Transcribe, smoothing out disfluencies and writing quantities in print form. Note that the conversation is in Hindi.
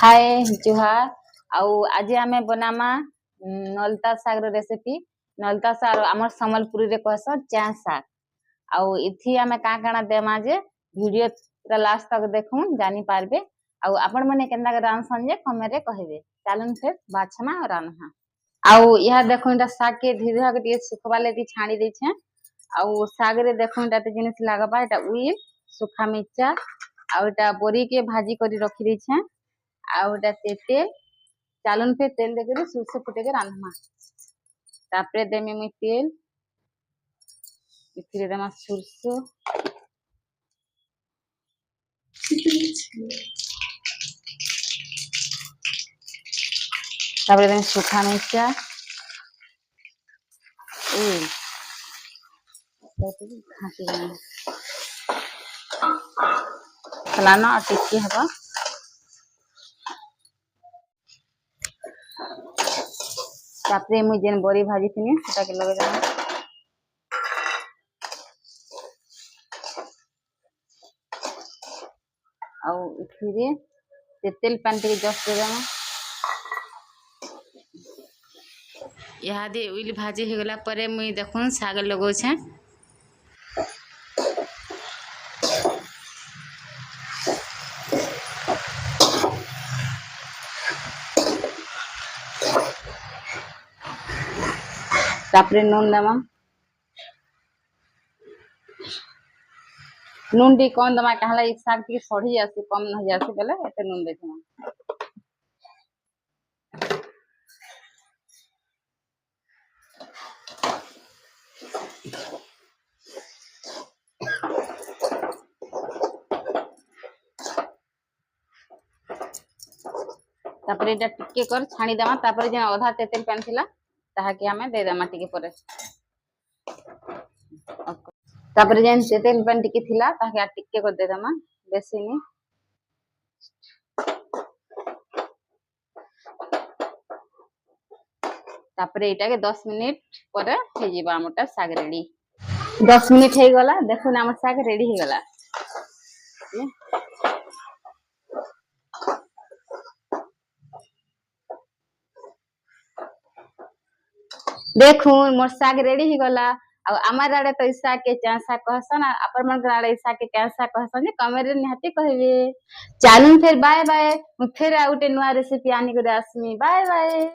हाय जुहार। आउ आज आमे बनामा नलता साग रो रेसिपी। नलता साग हमर संबलपुरी रे कहस चा साग। आउ इथि आमे का काना देमा जे वीडियो पूरा लास्ट तक देखून जानी पारबे। आउ आपण मने केनदा रान संजे कमेरे कहबे। चालन फिर बाछमा रानहा। आउ यह देखो इटा साग के धीरे धीरे के सुखवा लेती छाणी दै छे। आउ साग रे देखो इटा ते जिनिस लागबा इटा उई सुखा मिर्चा आउ इटा बोरी के भाजी करी रखी दै छे। आउटा तेल चालून पे तेल देकर सुरसो फुटे के रांधमा तापरे देमी मुई तेल इथिरे देमा सुरसो तापरे देमी सुखा मिर्चा फलाना और टिक्की हवा तापरे मुई जेन बोरी भाजी थिनी सेटा के लगे देमा आउ इथिरे तेल पान टिके जस्ट देमा इहादे उइल भाजी हे गला परे मुई देखुन साग लगो छे। तापरे नून दमा नून टी कौन दमा कहला एक साग टी सड़ी जासी कम न जासी बेले एते नून देथमा तापरे एटा टिके कर छाणी देमा तापरे जे आधा तेतेल पान थिला ताहा के हमें दे देमा टिके परे तापरे जेन तेतेल पान टिके थिला ताहा के टिके कर दे देमा बेसी नी तापरे एटा के 10 मिनिट परे हे जिबा हमटा साग रेडी 10 मिनिट हे गला देखुन हमर साग रेडी हे गला देखुन मोर साग रेडी ही गला। आ हमार आड़े तो साग के चांसा कहसन अपन मन आड़े साग के चांसा कहसन जे कमेरे निहाती कहबे। चालून फिर बाय बाय फिर आउटे नुआ रेसिपी आनी को आसमी बाय बाय।